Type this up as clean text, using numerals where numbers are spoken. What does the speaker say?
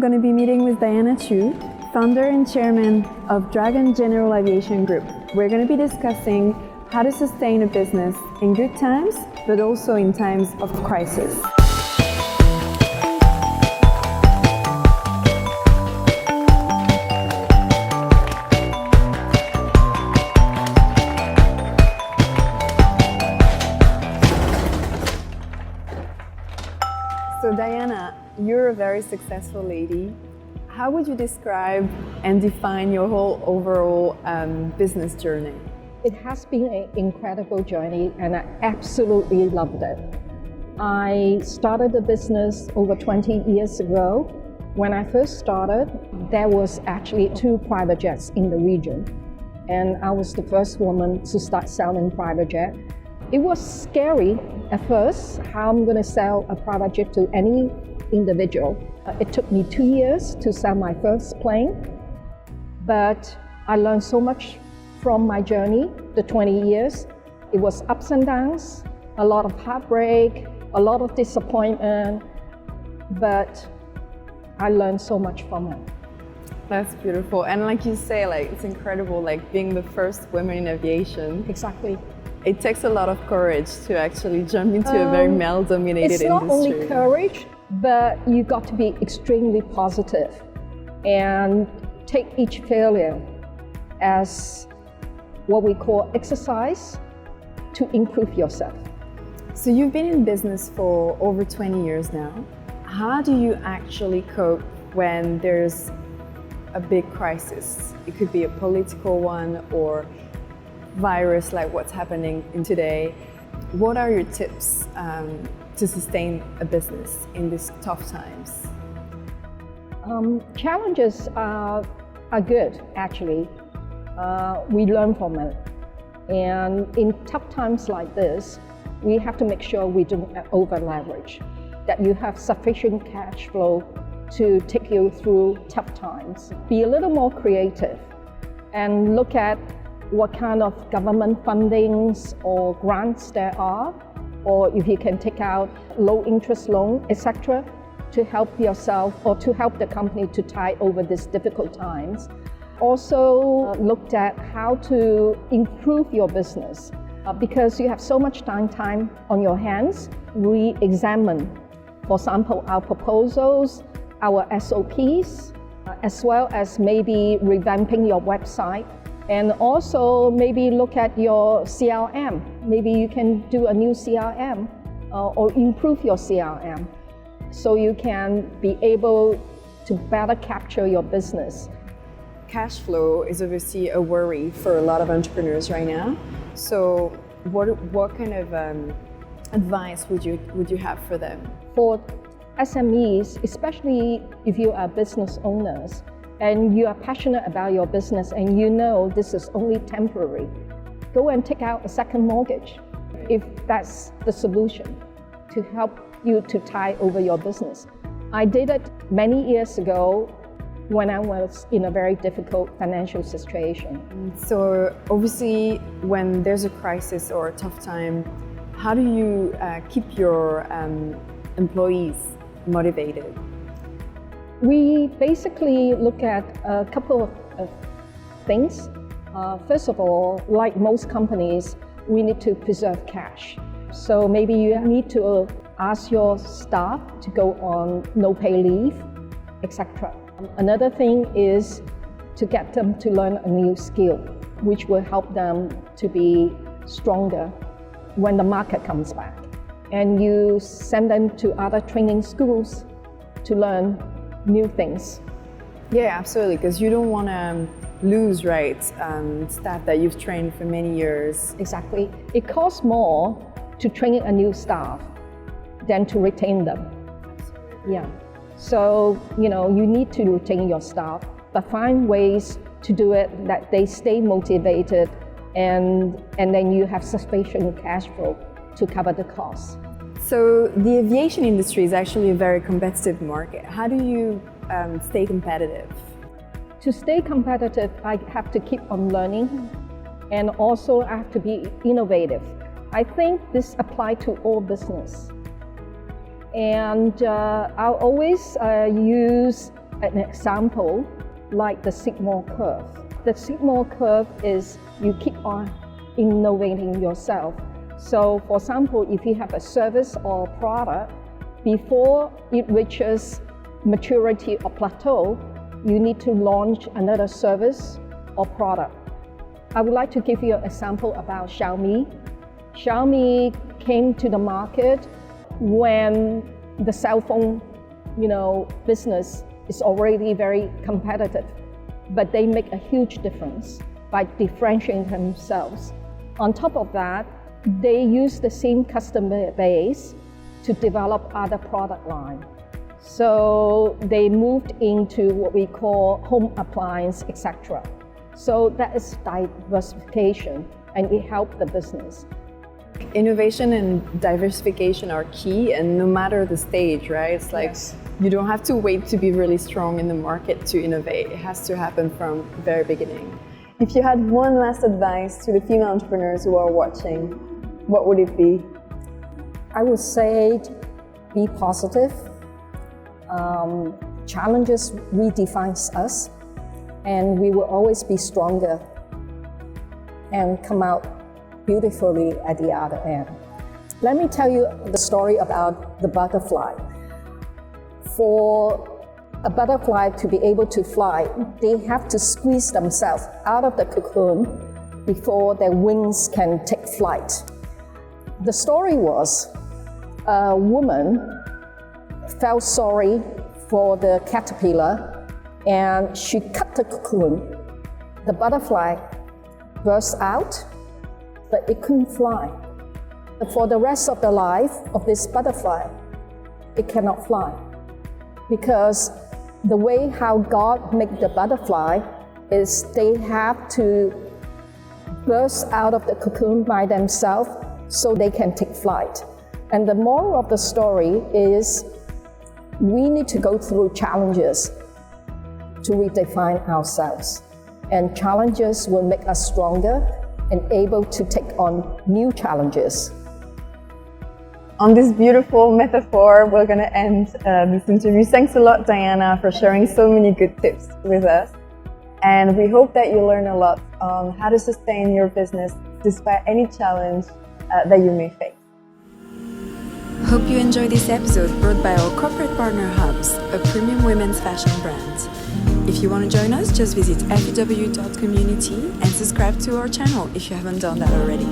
going to be meeting with Diane Chou, founder and chairman of Dragon General Aviation Group. We're going to be discussing how to sustain a business in good times, but also in times of crisis. So Diana, you're a very successful lady. How would you describe and define your whole overall business journey? It has been an incredible journey and I absolutely loved it. I started the business over 20 years ago. When I first started, there was actually 2 private jets in the region. And I was the first woman to start selling private jet. It was scary at first, how I'm going to sell a private jet to any individual. It took me 2 years to sell my first plane, but I learned so much from my journey, the 20 years. It was ups and downs, a lot of heartbreak, a lot of disappointment, but I learned so much from it. That's beautiful. And like you say, it's incredible, being the first woman in aviation. Exactly. It takes a lot of courage to actually jump into a very male-dominated industry. It's not only courage, but you got to be extremely positive and take each failure as what we call exercise to improve yourself. So you've been in business for over 20 years now. How do you actually cope when there's a big crisis? It could be a political one or virus like what's happening in today. What are your tips to sustain a business in these tough times? Challenges are good, actually. We learn from it. And in tough times like this, we have to make sure we don't over leverage, that you have sufficient cash flow to take you through tough times. Be a little more creative and look at what kind of government fundings or grants there are, or if you can take out low interest loan, etc., to help yourself or to help the company to tide over these difficult times. Also looked at how to improve your business because you have so much time on your hands. Re-examine, for example, our proposals, our SOPs, as well as maybe revamping your website. And also maybe look at your CRM. Maybe you can do a new CRM or improve your CRM so you can be able to better capture your business. Cash flow is obviously a worry for a lot of entrepreneurs right now. So what kind of advice would you have for them? For SMEs, especially if you are business owners, and you are passionate about your business and you know this is only temporary, go and take out a second mortgage if that's the solution to help you to tide over your business. I did it many years ago when I was in a very difficult financial situation. So obviously when there's a crisis or a tough time, how do you keep your employees motivated? We basically look at a couple of things. First of all, like most companies, we need to preserve cash. So maybe you need to ask your staff to go on no pay leave, etc. Another thing is to get them to learn a new skill, which will help them to be stronger when the market comes back. And you send them to other training schools to learn new things. Yeah, absolutely, because you don't want to lose, staff that you've trained for many years. Exactly. It costs more to train a new staff than to retain them. Yeah. So, you need to retain your staff, but find ways to do it that they stay motivated and then you have sufficient cash flow to cover the costs. So the aviation industry is actually a very competitive market. How do you stay competitive? To stay competitive, I have to keep on learning and also I have to be innovative. I think this applies to all business. And I'll always use an example like the Sigma curve. The Sigma curve is you keep on innovating yourself. So for example, if you have a service or product, before it reaches maturity or plateau, you need to launch another service or product. I would like to give you an example about Xiaomi. Xiaomi came to the market when the cell phone, business is already very competitive, but they make a huge difference by differentiating themselves. On top of that, they use the same customer base to develop other product line. So they moved into what we call home appliance, etc. So that is diversification, and it helped the business. Innovation and diversification are key, and no matter the stage, right? It's like you don't have to wait to be really strong in the market to innovate. It has to happen from the very beginning. If you had one last advice to the female entrepreneurs who are watching, what would it be? I would say be positive. Challenges redefines us, and we will always be stronger and come out beautifully at the other end. Let me tell you the story about the butterfly. For a butterfly to be able to fly, they have to squeeze themselves out of the cocoon before their wings can take flight. The story was a woman felt sorry for the caterpillar and she cut the cocoon. The butterfly burst out, but it couldn't fly. For the rest of the life of this butterfly, it cannot fly. Because the way how God made the butterfly is they have to burst out of the cocoon by themselves so they can take flight. And the moral of the story is we need to go through challenges to redefine ourselves. And challenges will make us stronger and able to take on new challenges. On this beautiful metaphor, we're going to end this interview. Thanks a lot, Diana, for sharing so many good tips with us. And we hope that you learn a lot on how to sustain your business despite any challenge that you may face. Hope you enjoyed this episode brought by our corporate partner Hobbs, a premium women's fashion brand. If you want to join us, just visit few.community and subscribe to our channel if you haven't done that already.